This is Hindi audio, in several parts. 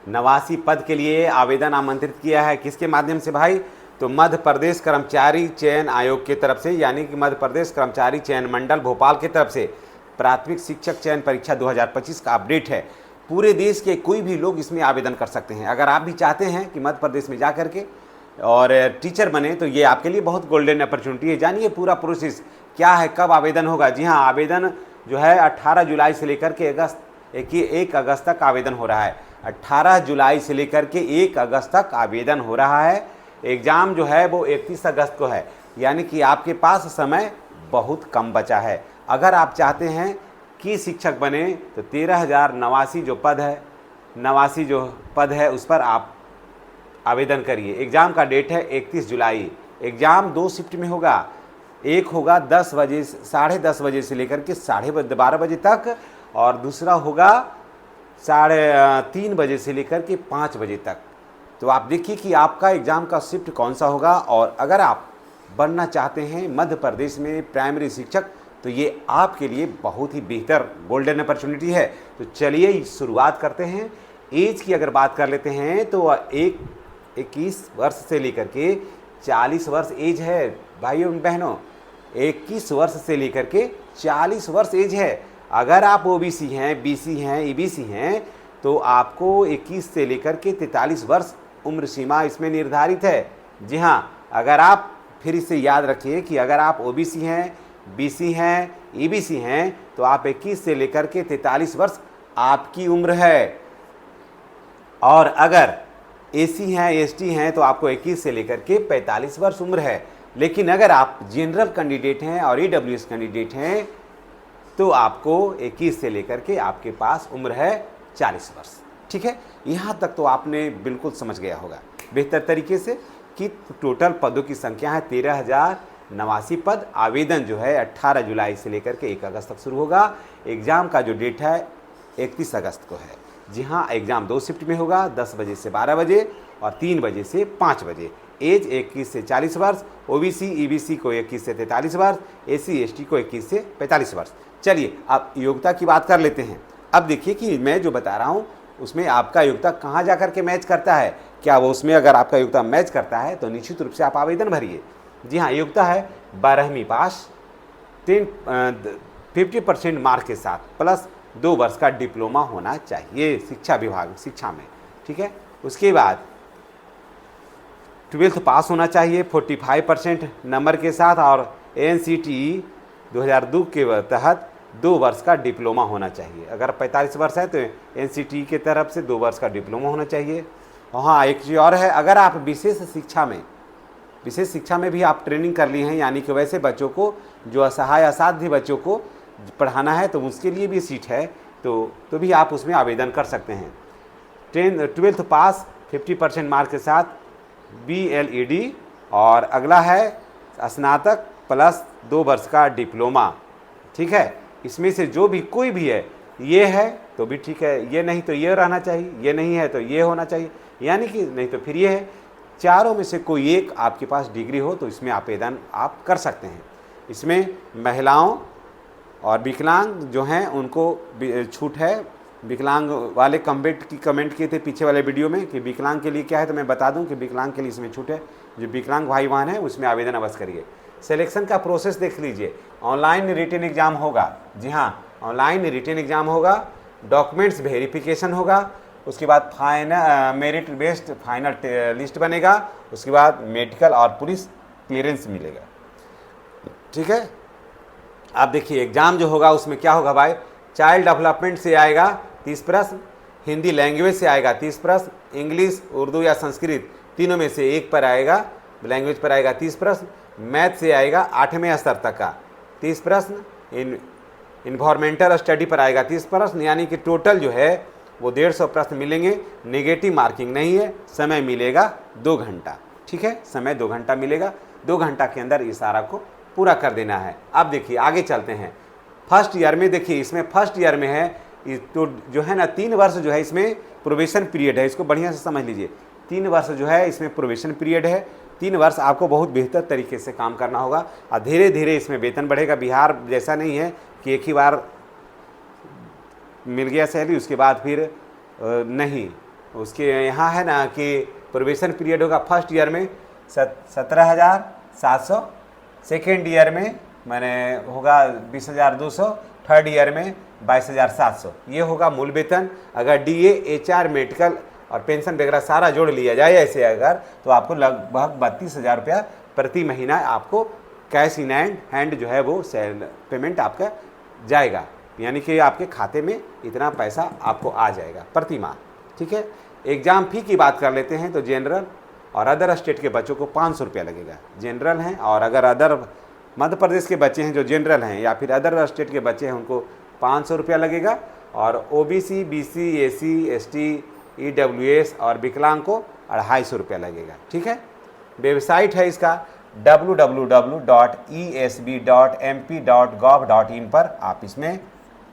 89 पद के लिए आवेदन आमंत्रित किया है। किसके माध्यम से भाई? तो मध्य प्रदेश कर्मचारी चयन आयोग की तरफ से, यानी कि मध्य प्रदेश कर्मचारी चयन मंडल भोपाल की तरफ से प्राथमिक शिक्षक चयन परीक्षा 2025 का अपडेट है। पूरे देश के कोई भी लोग इसमें आवेदन कर सकते हैं। अगर आप भी चाहते हैं कि मध्य प्रदेश में जा कर के और टीचर बने तो ये आपके लिए बहुत गोल्डन अपॉर्चुनिटी है। जानिए पूरा प्रोसेस क्या है, कब आवेदन होगा। जी हाँ, आवेदन जो है 18 जुलाई से लेकर के 1 अगस्त तक आवेदन हो रहा है। 18 जुलाई से लेकर के 1 अगस्त तक आवेदन हो रहा है। एग्ज़ाम जो है वो 31 अगस्त को है, यानी कि आपके पास समय बहुत कम बचा है। अगर आप चाहते हैं कि शिक्षक बने तो 13,089 जो पद है उस पर आप आवेदन करिए। एग्ज़ाम का डेट है 31 जुलाई। एग्ज़ाम 2 शिफ्ट में होगा। एक होगा 10 बजे, 10:30 बजे से लेकर के 12:30 बजे तक, और दूसरा होगा 3:30 बजे से लेकर के 5 बजे तक। तो आप देखिए कि आपका एग्ज़ाम का शिफ्ट कौन सा होगा। और अगर आप बनना चाहते हैं मध्य प्रदेश में प्राइमरी शिक्षक तो ये आपके लिए बहुत ही बेहतर गोल्डन अपॉर्चुनिटी है। तो चलिए शुरुआत करते हैं। एज की अगर बात कर लेते हैं तो 21 वर्ष से लेकर के 40 वर्ष एज है भाइयों बहनों। 21 वर्ष से लेकर के 40 वर्ष एज है। अगर आप ओबीसी हैं, बीसी हैं, ईबीसी हैं तो आपको 21 से लेकर के 43 वर्ष उम्र सीमा इसमें निर्धारित है। जी हाँ, अगर आप फिर इसे याद रखिए कि अगर आप ओबीसी हैं, बीसी हैं, ईबीसी हैं तो आप 21 से लेकर के 43 वर्ष आपकी उम्र है। और अगर एसी हैं, एसटी हैं तो आपको 21 से लेकर के 45 वर्ष उम्र है। लेकिन अगर आप जनरल कैंडिडेट हैं और ईडब्ल्यूएस कैंडिडेट हैं तो आपको 21 से लेकर के आपके पास उम्र है 40 वर्ष। ठीक है, यहाँ तक तो आपने बिल्कुल समझ गया होगा बेहतर तरीके से कि टोटल पदों की संख्या है 13,089 पद। आवेदन जो है 18 जुलाई से लेकर के 1 अगस्त तक शुरू होगा। एग्ज़ाम का जो डेट है 31 अगस्त को है। जी हाँ, एग्ज़ाम 2 शिफ्ट में होगा, 10 बजे से 12 बजे और 3 बजे से 5 बजे। एज 21 से 40 वर्ष, ओबीसी ईबीसी को 21 से 43 वर्ष, एसी एसटी को 21 से 45 वर्ष। चलिए अब योग्यता की बात कर लेते हैं। अब देखिए कि मैं जो बता रहा हूँ उसमें आपका योग्यता कहाँ जा कर के मैच करता है। क्या वो उसमें अगर आपका योग्यता मैच करता है तो निश्चित रूप से आप आवेदन भरिए। जी हाँ, योग्यता है 12वीं पास, 50% मार्क के साथ प्लस 2 वर्ष का डिप्लोमा होना चाहिए शिक्षा में। ठीक है, उसके बाद 12th पास होना चाहिए 45% नंबर के साथ, और NCTE 2002 के तहत 2 वर्ष का डिप्लोमा होना चाहिए। अगर 45 वर्ष है तो NCTE के तरफ से 2 वर्ष का डिप्लोमा होना चाहिए। और हाँ, एक चीज़ और है, अगर आप विशेष शिक्षा में भी आप ट्रेनिंग कर लिए हैं, यानी कि वैसे बच्चों को जो असहाय असाध्य बच्चों को पढ़ाना है तो उसके लिए भी सीट है, तो भी आप उसमें आवेदन कर सकते हैं। 12th पास 50% मार्क के साथ BLED, और अगला है स्नातक प्लस 2 वर्ष का डिप्लोमा। ठीक है, इसमें से जो भी कोई भी है, ये है तो भी ठीक है, ये नहीं तो ये रहना चाहिए, ये नहीं है तो ये होना चाहिए, यानी कि नहीं तो फिर ये है। चारों में से कोई एक आपके पास डिग्री हो तो इसमें आवेदन आप कर सकते हैं। इसमें महिलाओं और विकलांग जो हैं उनको छूट है। विकलांग वाले कमेंट किए थे पीछे वाले वीडियो में कि विकलांग के लिए क्या है, तो मैं बता दूं कि विकलांग के लिए इसमें छूट है। जो विकलांग भाई बहन है उसमें आवेदन अवश्य करिए। सिलेक्शन का प्रोसेस देख लीजिए। ऑनलाइन रिटन एग्जाम होगा। जी हाँ, ऑनलाइन रिटन एग्जाम होगा, डॉक्यूमेंट्स वेरिफिकेशन होगा, उसके बाद मेरिट बेस्ड फाइनल लिस्ट बनेगा, उसके बाद मेडिकल और पुलिस क्लियरेंस मिलेगा। ठीक है, आप देखिए एग्जाम जो होगा उसमें क्या होगा भाई, चाइल्ड डेवलपमेंट से आएगा 30 प्रश्न, हिंदी लैंग्वेज से आएगा 30 प्रश्न, इंग्लिश, उर्दू या संस्कृत तीनों में से एक पर आएगा, लैंग्वेज पर आएगा 30 प्रश्न, मैथ से आएगा 8वें स्तर तक का 30 प्रश्न, इन्वायरमेंटल स्टडी पर आएगा 30 प्रश्न, यानी कि टोटल जो है वो 150 प्रश्न मिलेंगे। नेगेटिव मार्किंग नहीं है। समय मिलेगा 2 घंटा। ठीक है, समय 2 घंटा मिलेगा। 2 घंटा के अंदर इस सारा को पूरा कर देना है। अब देखिए आगे चलते हैं। फर्स्ट ईयर में देखिए, इसमें फर्स्ट ईयर में है तो जो है ना 3 वर्ष जो है इसमें प्रोबेशन पीरियड है। इसको बढ़िया से समझ लीजिए। 3 वर्ष जो है इसमें प्रोबेशन पीरियड है। 3 वर्ष आपको बहुत बेहतर तरीके से काम करना होगा और धीरे धीरे इसमें वेतन बढ़ेगा। बिहार जैसा नहीं है कि एक ही बार मिल गया सैलरी उसके बाद फिर नहीं, उसके यहाँ है ना कि प्रोबेशन पीरियड होगा फर्स्ट ईयर में 17,700, सेकेंड ईयर में मैंने होगा 20,200, थर्ड ईयर में 22,700, ये होगा मूल वेतन। अगर DA, HR, मेडिकल और पेंशन वगैरह सारा जोड़ लिया जाए ऐसे अगर, तो आपको लगभग 32,000 रुपया प्रति महीना आपको कैश इन हैंड जो है वो पेमेंट आपका जाएगा, यानी कि आपके खाते में इतना पैसा आपको आ जाएगा प्रति माह। ठीक है। एग्ज़ाम फ़ी की बात कर लेते हैं तो जनरल और अदर स्टेट के बच्चों को 500 रुपया लगेगा, जनरल हैं। और अगर अदर मध्य प्रदेश के बच्चे हैं जो जनरल हैं या फिर अदर स्टेट के बच्चे हैं उनको 500 रुपया लगेगा। और OBC, BC, AC, ST, EWS और विकलांग को 250 रुपया लगेगा। ठीक है। वेबसाइट है इसका www.esb.mp.gov.in पर आप इसमें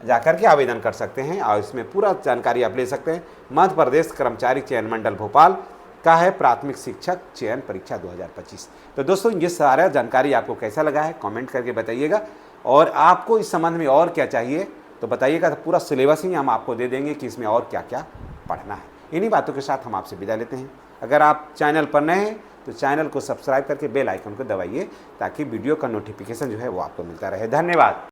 जाकर के आवेदन कर सकते हैं और इसमें पूरा जानकारी आप ले सकते हैं। मध्य प्रदेश कर्मचारी चयन मंडल भोपाल का है प्राथमिक शिक्षक चयन परीक्षा 2025। तो दोस्तों ये सारा जानकारी आपको कैसा लगा है कमेंट करके बताइएगा, और आपको इस संबंध में और क्या चाहिए तो बताइएगा, तो पूरा सिलेबस ही हम आपको दे देंगे कि इसमें और क्या क्या पढ़ना है। इन्हीं बातों के साथ हम आपसे विदा लेते हैं। अगर आप चैनल पर नए हैं तो चैनल को सब्सक्राइब करके बेल आइकन को दबाइए ताकि वीडियो का नोटिफिकेशन जो है वो आपको मिलता रहे। धन्यवाद।